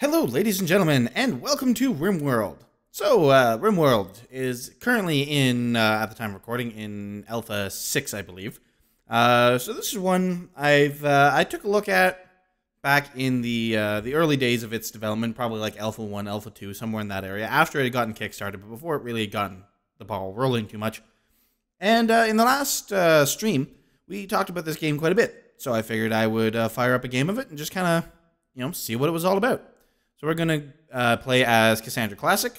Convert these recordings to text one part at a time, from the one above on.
Hello, ladies and gentlemen, and welcome to Rimworld. So, Rimworld is currently in, at the time of recording, in Alpha 6, I believe. So this is one I took a look at back in the early days of its development, probably like Alpha 1, Alpha 2, somewhere in that area, after it had gotten kickstarted, but before it really had gotten the ball rolling too much. And in the last stream, we talked about this game quite a bit, so I figured I would fire up a game of it and just kind of, see what it was all about. So we're going to play as Cassandra Classic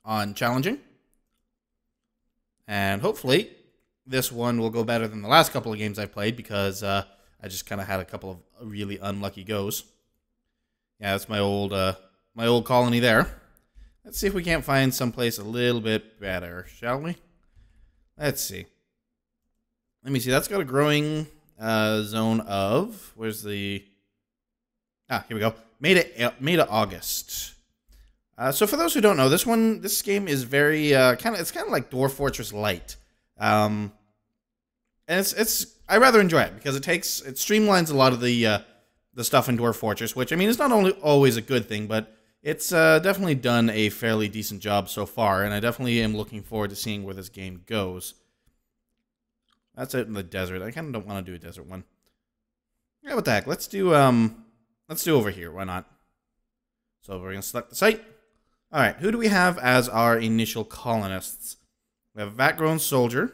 on Challenging. And hopefully this one will go better than the last couple of games I've played because I just kind of had a couple of really unlucky goes. Yeah, that's my old colony there. Let's see if we can't find someplace a little bit better, shall we? Let's see. Let me see. That's got a growing zone of... Where's the... Ah, here we go. May to August. So for those who don't know, this game is very kind of like Dwarf Fortress Light, and I rather enjoy it because it streamlines a lot of the stuff in Dwarf Fortress, which I mean is not only always a good thing, but it's definitely done a fairly decent job so far, and I definitely am looking forward to seeing where this game goes. That's out in the desert. I kind of don't want to do a desert one. Yeah, what the heck? Let's do over here. Why not? So we're going to select the site. All right. Who do we have as our initial colonists? We have a vat-grown soldier,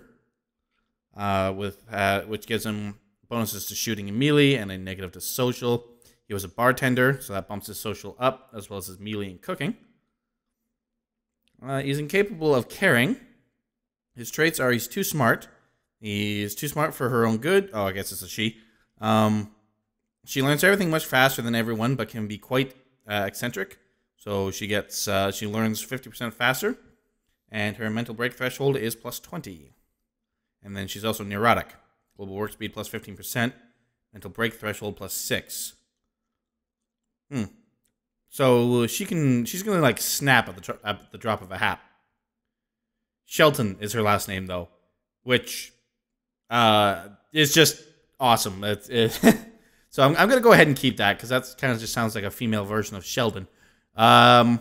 which gives him bonuses to shooting and melee and a negative to social. He was a bartender, so that bumps his social up, as well as his melee and cooking. He's incapable of caring. His traits are he's too smart. He's too smart for her own good. Oh, I guess it's a she. She learns everything much faster than everyone, but can be quite eccentric. So she learns 50% faster, and her mental break threshold is plus 20. And then she's also neurotic. Global work speed plus 15%, mental break threshold plus 6. So she's gonna like snap at the drop of a hat. Shelton is her last name though, which is just awesome. So I'm going to go ahead and keep that because that kind of just sounds like a female version of Sheldon. All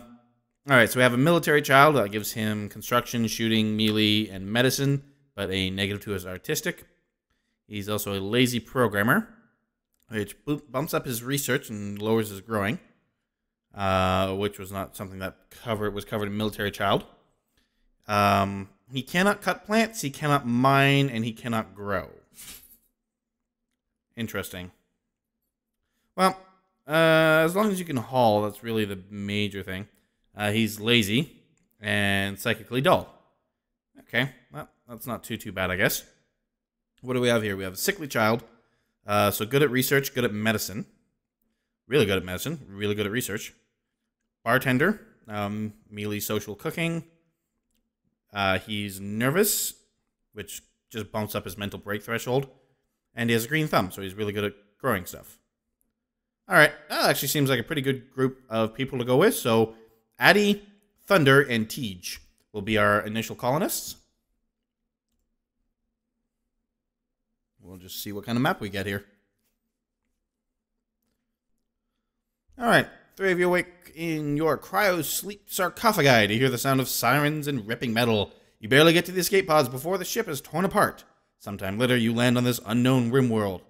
right, so we have a military child that gives him construction, shooting, melee, and medicine, but a negative to his artistic. He's also a lazy programmer, which bumps up his research and lowers his growing, which was not something that was covered in military child. He cannot cut plants, he cannot mine, and he cannot grow. Interesting. Well, as long as you can haul, that's really the major thing. He's lazy and psychically dull. Okay, well, that's not too bad, I guess. What do we have here? We have a sickly child. So good at research, good at medicine. Really good at medicine, really good at research. Bartender, melee social cooking. He's nervous, which just bumps up his mental break threshold. And he has a green thumb, so he's really good at growing stuff. All right, that actually seems like a pretty good group of people to go with. So Addie, Thunder, and Tej will be our initial colonists. We'll just see what kind of map we get here. All right, 3 of you awake in your cryo-sleep sarcophagi to hear the sound of sirens and ripping metal. You barely get to the escape pods before the ship is torn apart. Sometime later, you land on this unknown Rimworld.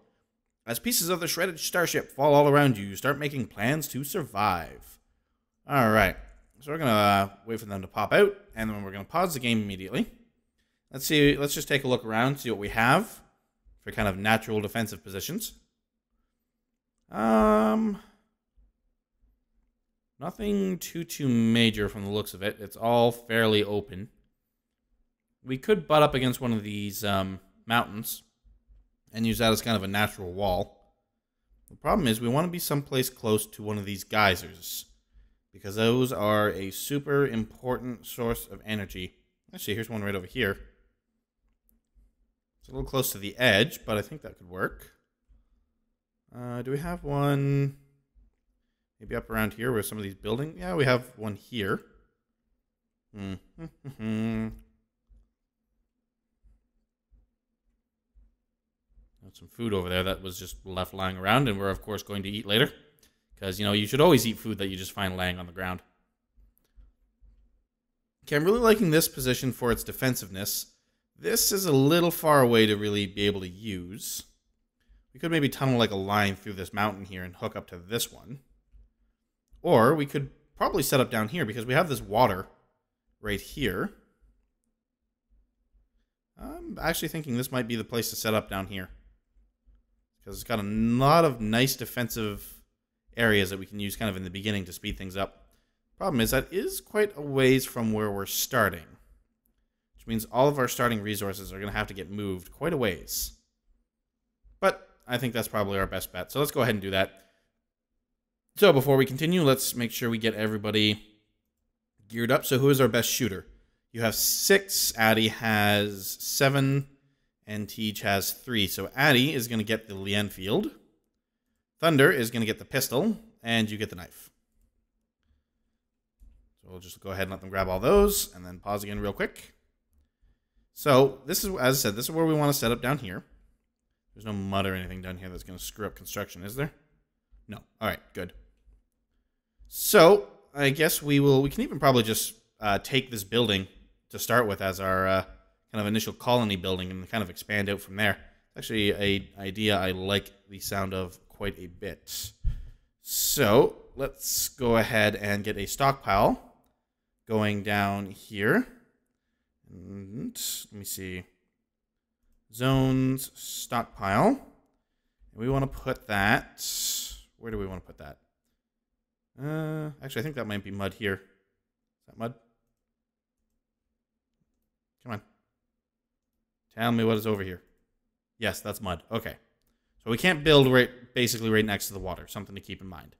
As pieces of the shredded starship fall all around you, you start making plans to survive. All right, so we're going to wait for them to pop out, and then we're going to pause the game immediately. Let's just take a look around, see what we have for kind of natural defensive positions. Nothing too major from the looks of it. It's all fairly open. We could butt up against one of these mountains and use that as kind of a natural wall. The problem is we want to be someplace close to one of these geysers because those are a super important source of energy. Actually, here's one right over here. It's a little close to the edge, but I think that could work. Do we have one maybe up around here where some of these buildings? Yeah, we have one here. Some food over there that was just left lying around, and we're, of course, going to eat later. Because, you should always eat food that you just find laying on the ground. Okay, I'm really liking this position for its defensiveness. This is a little far away to really be able to use. We could maybe tunnel like a line through this mountain here and hook up to this one. Or we could probably set up down here because we have this water right here. I'm actually thinking this might be the place to set up down here. Because it's got a lot of nice defensive areas that we can use kind of in the beginning to speed things up. Problem is, that is quite a ways from where we're starting. Which means all of our starting resources are going to have to get moved quite a ways. But I think that's probably our best bet. So let's go ahead and do that. So before we continue, let's make sure we get everybody geared up. So who is our best shooter? You have 6, Addy has 7, and Teej has 3. So Addy is going to get the Lienfield. Thunder is going to get the pistol, and you get the knife. So we'll just go ahead and let them grab all those, and then pause again real quick. So this is, as I said, this is where we want to set up down here. There's no mud or anything down here that's going to screw up construction, is there? No. All right, good. So I guess we can even probably just take this building to start with as our kind of initial colony building and kind of expand out from there. Actually, an idea I like the sound of quite a bit. So let's go ahead and get a stockpile going down here. And let me see. Zones, stockpile. And we want to put that... Where do we want to put that? Actually, I think that might be mud here. Is that mud? Come on. Tell me what is over here. Yes, that's mud. Okay. So we can't build basically right next to the water. Something to keep in mind.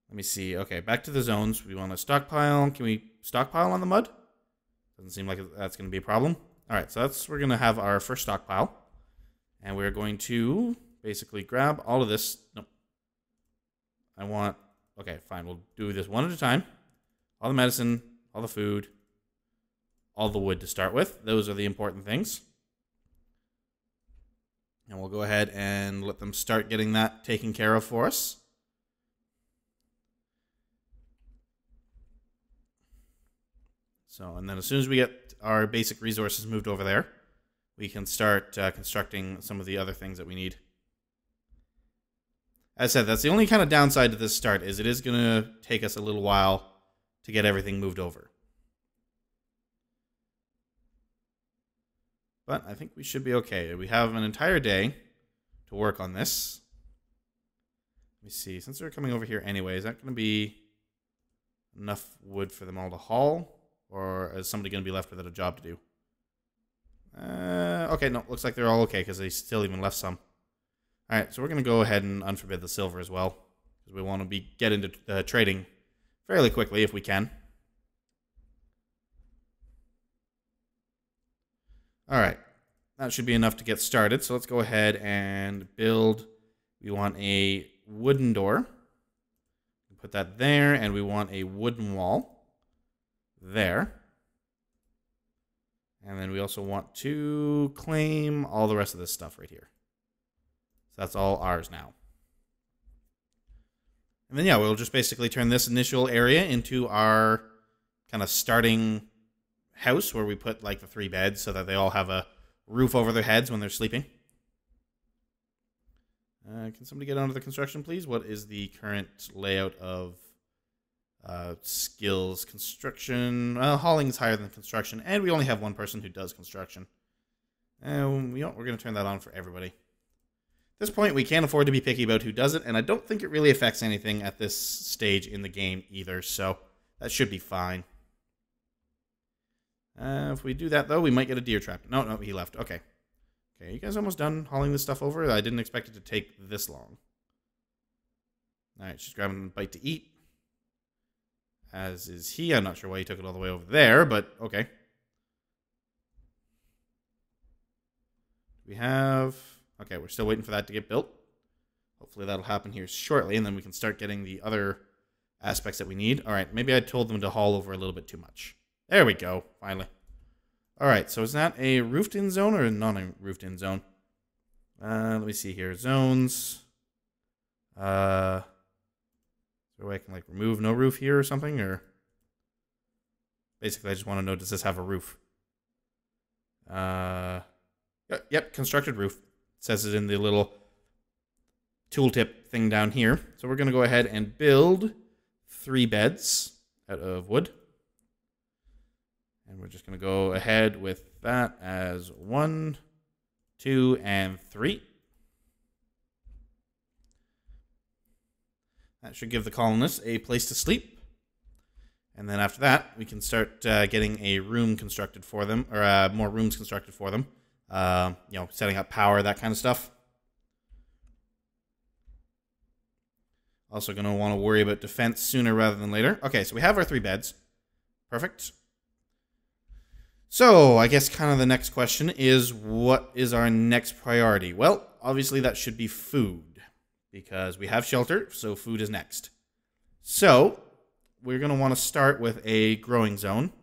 Let me see. Okay, back to the zones. We want to stockpile. Can we stockpile on the mud? Doesn't seem like that's going to be a problem. All right, so we're going to have our first stockpile. And we're going to basically grab all of this. Nope. Okay, fine. We'll do this one at a time. All the medicine, all the food, all the wood to start with. Those are the important things. And we'll go ahead and let them start getting that taken care of for us. So, and then as soon as we get our basic resources moved over there, we can start constructing some of the other things that we need. As I said, that's the only kind of downside to this start, is it is going to take us a little while to get everything moved over. But I think we should be okay. We have an entire day to work on this. Let me see. Since they're coming over here anyway, is that going to be enough wood for them all to haul? Or is somebody going to be left without a job to do? Okay, no. Looks like they're all okay because they still even left some. All right, so we're going to go ahead and unforbid the silver as well. Because we want to get into trading fairly quickly if we can. All right, that should be enough to get started. So let's go ahead and build. We want a wooden door. Put that there, and we want a wooden wall there. And then we also want to claim all the rest of this stuff right here. So that's all ours now. And then, yeah, we'll just basically turn this initial area into our kind of starting house where we put like the 3 beds so that they all have a roof over their heads when they're sleeping. Can somebody get onto the construction, please? What is the current layout of skills? Construction. Hauling is higher than construction, and we only have one person who does construction. We're going to turn that on for everybody. At this point, we can't afford to be picky about who does it, and I don't think it really affects anything at this stage in the game either, so that should be fine. If we do that, though, we might get a deer trap. No, he left. Okay. Okay, you guys almost done hauling this stuff over? I didn't expect it to take this long. All right, she's grabbing a bite to eat. As is he. I'm not sure why he took it all the way over there, but okay. We have... Okay, we're still waiting for that to get built. Hopefully that'll happen here shortly, and then we can start getting the other aspects that we need. All right, maybe I told them to haul over a little bit too much. There we go, finally. All right, so is that a roofed-in zone or a non-roofed-in zone? Let me see here. Zones. Is there a way I can like remove no roof here or something? Or basically, I just want to know, does this have a roof? Yep, constructed roof. It says it in the little tooltip thing down here. So we're going to go ahead and build 3 beds out of wood. And we're just going to go ahead with that as 1, 2, and 3. That should give the colonists a place to sleep. And then after that, we can start getting a room constructed for them, or more rooms constructed for them. You know, setting up power, that kind of stuff. Also going to want to worry about defense sooner rather than later. Okay, so we have our 3 beds. Perfect. So, I guess kind of the next question is, what is our next priority? Well, obviously that should be food, because we have shelter, so food is next. So, we're going to want to start with a growing zone.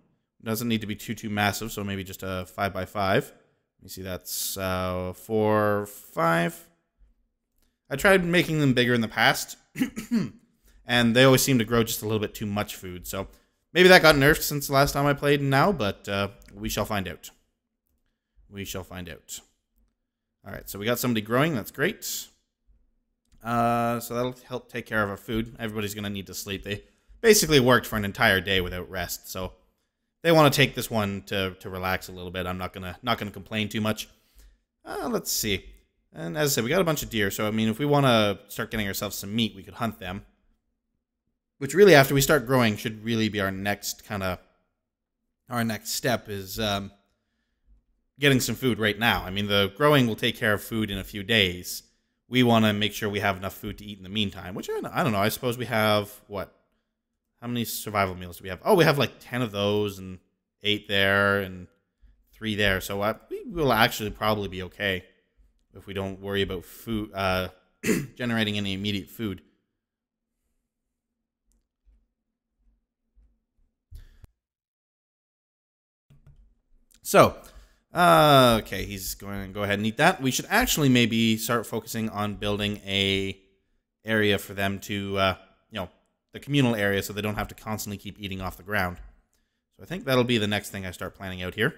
It doesn't need to be too massive, so maybe just a 5x5. Let me see, that's 4, 5. I tried making them bigger in the past, and they always seem to grow just a little bit too much food, so maybe that got nerfed since the last time I played now, but we shall find out. We shall find out. Alright, so we got somebody growing, that's great. So that'll help take care of our food. Everybody's going to need to sleep. They basically worked for an entire day without rest, so they want to take this one to relax a little bit. I'm not gonna complain too much. Let's see. And as I said, we got a bunch of deer, so I mean, if we want to start getting ourselves some meat, we could hunt them. Which really, after we start growing, should really be our next step is getting some food right now. I mean, the growing will take care of food in a few days. We want to make sure we have enough food to eat in the meantime, which I don't know. I suppose we have, what? How many survival meals do we have? Oh, we have like 10 of those and 8 there and 3 there. So we will actually probably be okay if we don't worry about food, generating any immediate food. So, okay, he's going to go ahead and eat that. We should actually maybe start focusing on building a area for them to, you know, the communal area, so they don't have to constantly keep eating off the ground. So I think that'll be the next thing I start planning out here.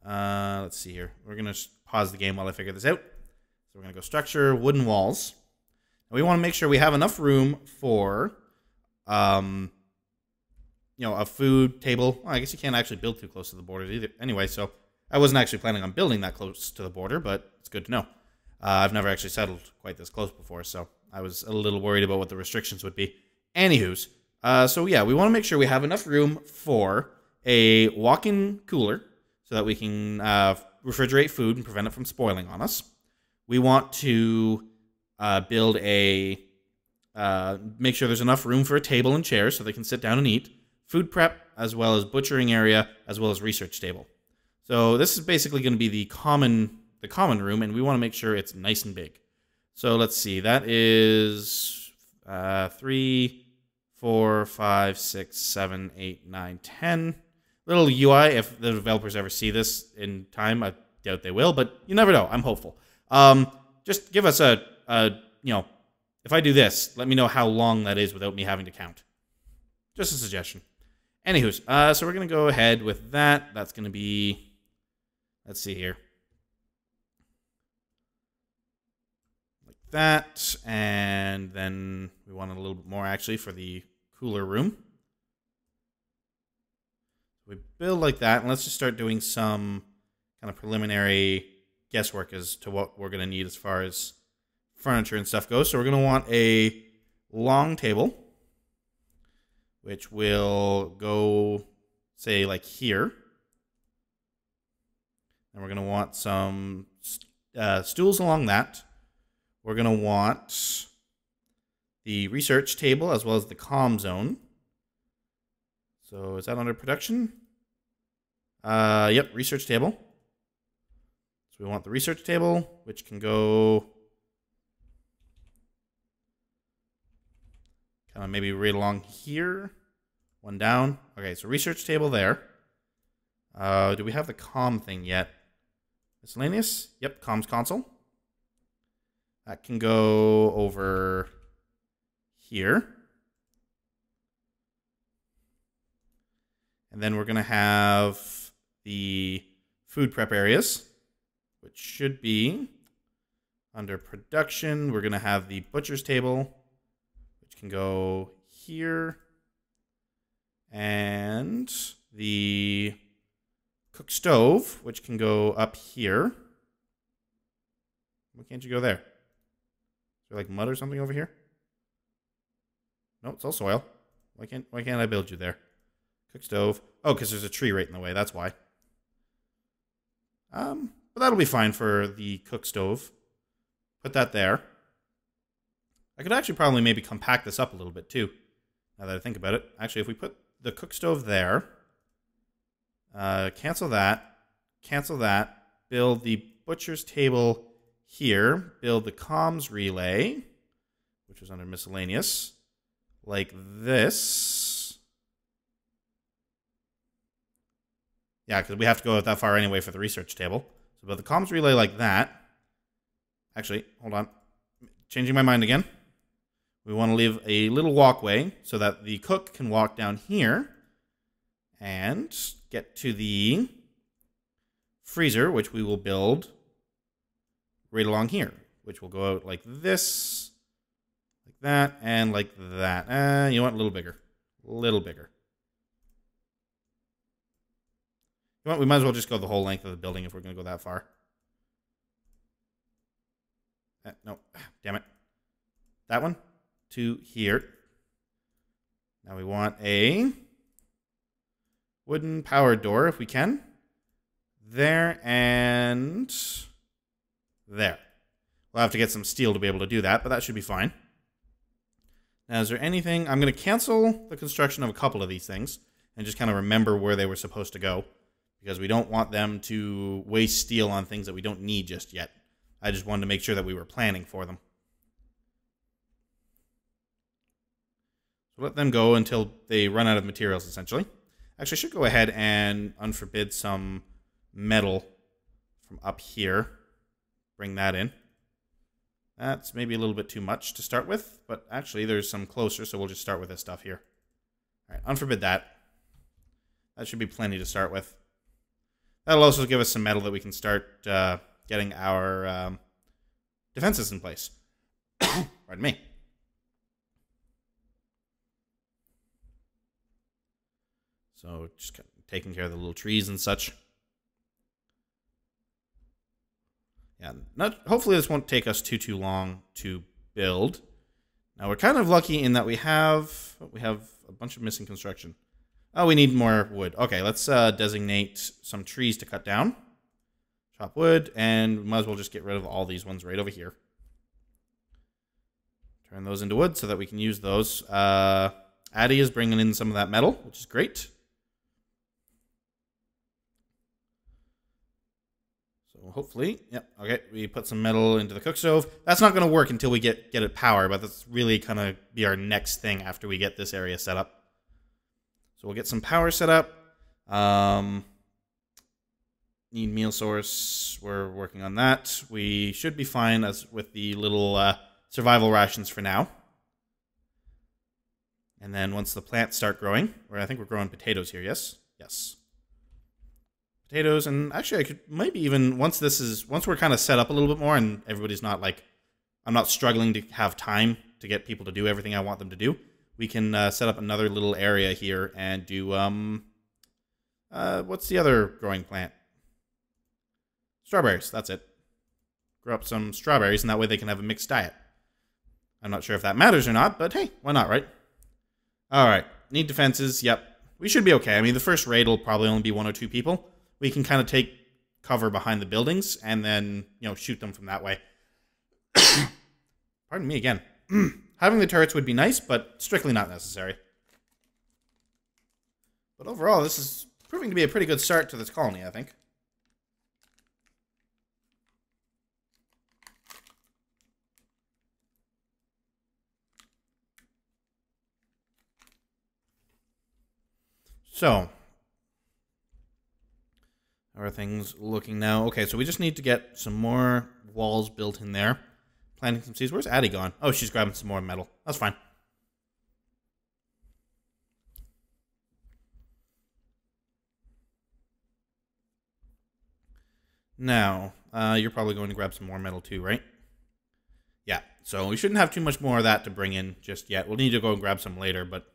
Let's see here. We're going to pause the game while I figure this out. So we're going to go structure, wooden walls. And we want to make sure we have enough room for, you know, a food table. Well, I guess you can't actually build too close to the border either. Anyway, so I wasn't actually planning on building that close to the border, but it's good to know. I've never actually settled quite this close before, so I was a little worried about what the restrictions would be. Anywho's, so yeah, we want to make sure we have enough room for a walk-in cooler so that we can refrigerate food and prevent it from spoiling on us. We want to build a, make sure there's enough room for a table and chairs so they can sit down and eat. Food prep, as well as butchering area, as well as research table. So this is basically going to be the common room, and we want to make sure it's nice and big. So let's see, that is 3, 4, 5, 6, 7, 8, 9, 10. Little UI, if the developers ever see this in time, I doubt they will, but you never know. I'm hopeful. Just give us a you know, if I do this, let me know how long that is without me having to count. Just a suggestion. Anywho's, so we're going to go ahead with that. That's going to be, let's see here. Like that. And then we want a little bit more actually for the cooler room. We build like that, and let's just start doing some kind of preliminary guesswork as to what we're going to need as far as furniture and stuff goes. So we're going to want a long table, which will go, say, like here. And we're going to want some stools along that. We're going to want the research table as well as the comm zone. So is that under production? Yep, research table. So we want the research table, which can go kind of maybe right along here. One down. Okay, so research table there. Do we have the comm thing yet? Miscellaneous? Yep, comms console. That can go over here. And then we're going to have the food prep areas, which should be under production. We're going to have the butcher's table, which can go here. And the cook stove, which can go up here. Why can't you go there? Is there like mud or something over here? No, it's all soil. Why can't I build you there? Cook stove. Oh, because there's a tree right in the way. That's why. But that'll be fine for the cook stove. Put that there. I could actually probably maybe compact this up a little bit too. Now that I think about it. Actually, if we put the cook stove there, cancel that, build the butcher's table here, build the comms relay, which was under miscellaneous, like this. Yeah, because we have to go that far anyway for the research table. So build the comms relay like that. Actually, hold on. Changing my mind again. We want to leave a little walkway so that the cook can walk down here and get to the freezer, which we will build right along here, which will go out like this, like that, and like that. You want a little bigger. A little bigger. You want, we might as well just go the whole length of the building if we're going to go that far. No, damn it. That one to here. Now we want a wooden power door if we can. There and there. We'll have to get some steel to be able to do that, but that should be fine. Now, is there anything? I'm going to cancel the construction of a couple of these things and just kind of remember where they were supposed to go, because we don't want them to waste steel on things that we don't need just yet. I just wanted to make sure that we were planning for them. So let them go until they run out of materials, essentially. Actually, I should go ahead and unforbid some metal from up here. Bring that in. That's maybe a little bit too much to start with, but actually there's some closer, so we'll just start with this stuff here. All right, unforbid that. That should be plenty to start with. That'll also give us some metal that we can start getting our defenses in place. Pardon me. So just taking care of the little trees and such. Yeah, hopefully this won't take us too long to build. Now we're kind of lucky in that we have a bunch of missing construction. Oh, we need more wood. Okay, let's designate some trees to cut down. Chop wood, and we might as well just get rid of all these ones right over here. Turn those into wood so that we can use those. Addie is bringing in some of that metal, which is great. So hopefully, yep, okay, we put some metal into the cook stove. That's not going to work until we get it power, but that's really kind of be our next thing after we get this area set up. So we'll get some power set up. Need meal source. We're working on that. We should be fine as with the little survival rations for now. And then once the plants start growing, I think we're growing potatoes here, yes? Yes. Potatoes, and actually I could maybe even, once we're kind of set up a little bit more and everybody's not like, I'm not struggling to have time to get people to do everything I want them to do, we can set up another little area here and do, what's the other growing plant? Strawberries, that's it. Grow up some strawberries, and that way they can have a mixed diet. I'm not sure if that matters or not, but hey, why not, right? All right, need defenses, yep. We should be okay. I mean, the first raid will probably only be 1 or 2 people. We can kind of take cover behind the buildings and then, shoot them from that way. Pardon me again. Having the turrets would be nice, but strictly not necessary. But overall, this is proving to be a pretty good start to this colony, I think. So, how are things looking now? Okay, so we just need to get some more walls built in there. planting some seeds. Where's Addie gone? Oh, she's grabbing some more metal. That's fine. Now, you're probably going to grab some more metal too, right? Yeah, so we shouldn't have too much more of that to bring in just yet. We'll need to go and grab some later, but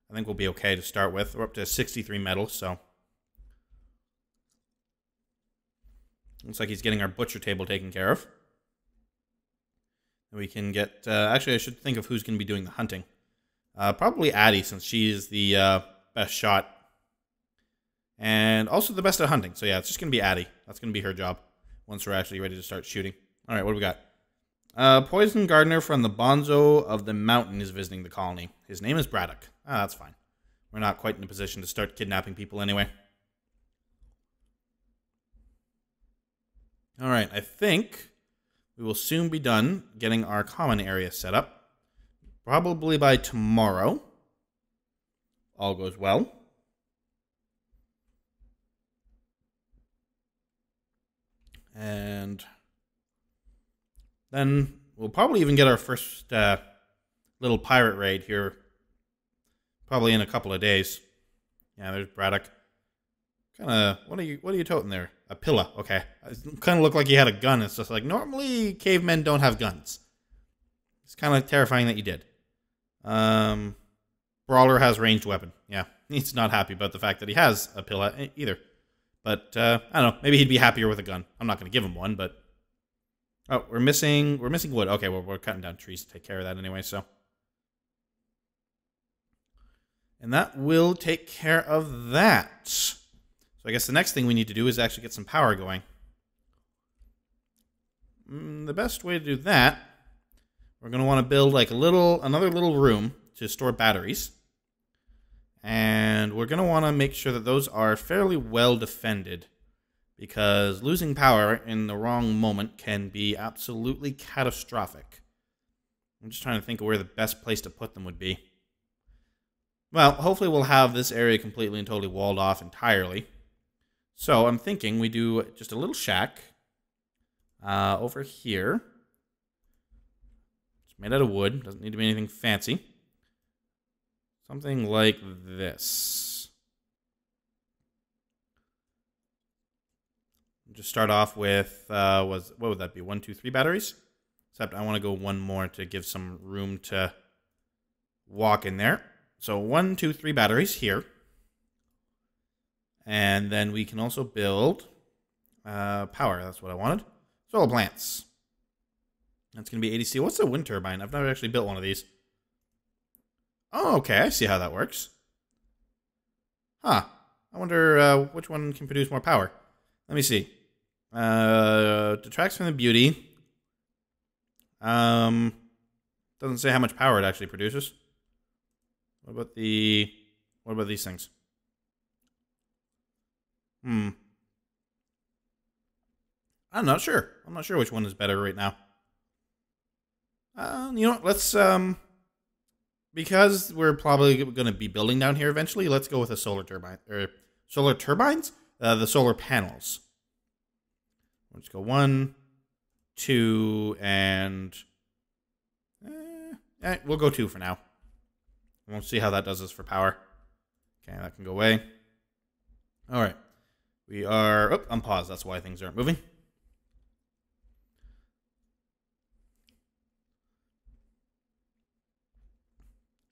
I think we'll be okay to start with. We're up to 63 metal, so looks like he's getting our butcher table taken care of. And we can get... actually, I should think of who's going to be doing the hunting. Probably Addie, since she's the best shot. And also the best at hunting. So yeah, it's just going to be Addie. That's going to be her job once we're actually ready to start shooting. All right, what do we got? Poison gardener from the Bonzo of the Mountain is visiting the colony. His name is Braddock. Ah, that's fine. We're not quite in a position to start kidnapping people anyway. All right, I think we will soon be done getting our common area set up. Probably by tomorrow. All goes well. And then we'll probably even get our first little pirate raid here. Probably in a couple of days. Yeah, there's Braddock. Kind of, what are you toting there? A pillar, okay. It kind of looked like he had a gun. It's just like, normally cavemen don't have guns. It's kind of terrifying that you did. Brawler has ranged weapon. Yeah, he's not happy about the fact that he has a pillar either. But, I don't know, maybe he'd be happier with a gun. I'm not going to give him one, but... Oh, we're missing wood. Okay, well, we're cutting down trees to take care of that anyway, so... And that will take care of that. So I guess the next thing we need to do is actually get some power going. The best way to do that, we're going to want to build like another little room to store batteries. And we're going to want to make sure that those are fairly well defended. Because losing power in the wrong moment can be absolutely catastrophic. I'm just trying to think of where the best place to put them would be. Well, hopefully we'll have this area completely and totally walled off entirely. So I'm thinking we do just a little shack over here. It's made out of wood. Doesn't need to be anything fancy. Something like this. Just start off with, what would that be? 1, 2, 3 batteries? Except I want to go one more to give some room to walk in there. So 1, 2, 3 batteries here. And then we can also build power. That's what I wanted. Solar plants. That's going to be 80C. What's a wind turbine? I've never actually built one of these. Oh, okay. I see how that works. Huh. I wonder which one can produce more power. Let me see. Detracts from the beauty. Doesn't say how much power it actually produces. What about these things? I'm not sure. I'm not sure which one is better right now. You know what? Let's because we're probably going to be building down here eventually. Let's go with a solar turbine or solar turbines. The solar panels. Let's go 1, 2, and we'll go 2 for now. We'll see how that does us for power. Okay, that can go away. All right. We are... Oh, I'm paused. That's why things aren't moving.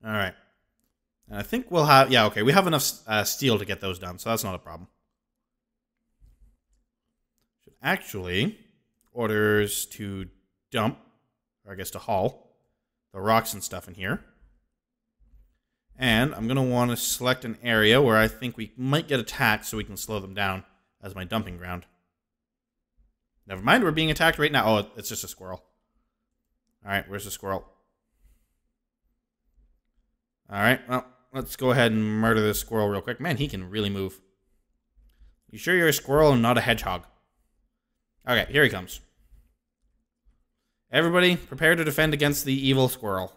All right. And I think we'll have... Yeah, okay. We have enough steel to get those done, so that's not a problem. Should actually... Orders to dump, or I guess to haul, the rocks and stuff in here. And I'm going to want to select an area where I think we might get attacked so we can slow them down as my dumping ground. Never mind, we're being attacked right now. Oh, it's just a squirrel. Alright, where's the squirrel? Alright, well, let's go ahead and murder this squirrel real quick. Man, he can really move. You sure you're a squirrel and not a hedgehog? Okay, here he comes. Everybody, prepare to defend against the evil squirrel.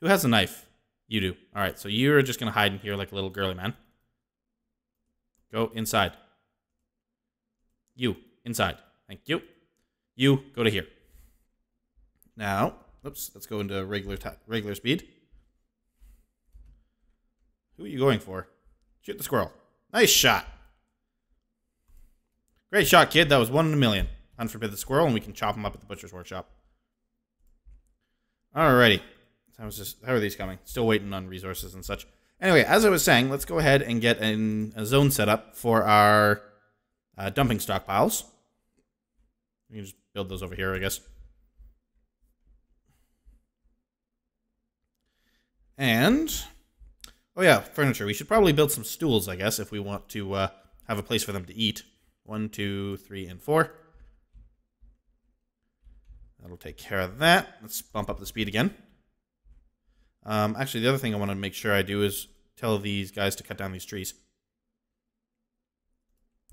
Who has a knife? You do. Alright, so you're just going to hide in here like a little girly man. Go inside. You, inside. Thank you. You, go to here. Now, oops, let's go into regular speed. Who are you going for? Shoot the squirrel. Nice shot. Great shot, kid. That was 1 in a million. Unforbid the squirrel, and we can chop him up at the butcher's workshop. Alrighty. How are these coming? Still waiting on resources and such. Anyway, as I was saying, let's go ahead and get a zone set up for our dumping stockpiles. We can just build those over here, I guess. And, oh yeah, furniture. We should probably build some stools, I guess, if we want to have a place for them to eat. 1, 2, 3, and 4. That'll take care of that. Let's bump up the speed again. Actually, the other thing I want to make sure I do is tell these guys to cut down these trees,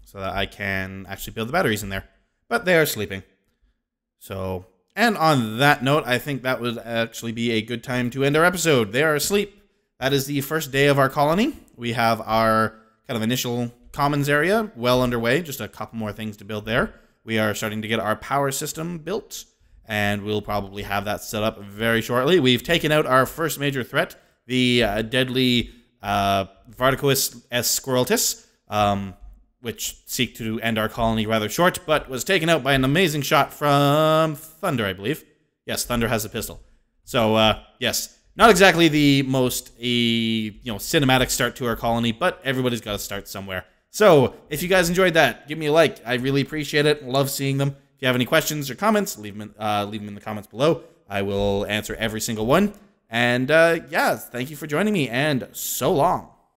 so that I can actually build the batteries in there. But they are sleeping. So, and on that note, I think that would actually be a good time to end our episode. They are asleep. That is the first day of our colony. We have our kind of initial commons area well underway. Just a couple more things to build there. We are starting to get our power system built, and we'll probably have that set up very shortly. We've taken out our first major threat, the deadly Varticous squirreltis, which seek to end our colony rather short, but was taken out by an amazing shot from Thunder, I believe. Yes, Thunder has a pistol. So, yes, not exactly the most cinematic start to our colony, but everybody's got to start somewhere. So, if you guys enjoyed that, give me a like. I really appreciate it. Love seeing them. If you have any questions or comments, leave them in the comments below. I will answer every single one. And, yeah, thank you for joining me, and so long.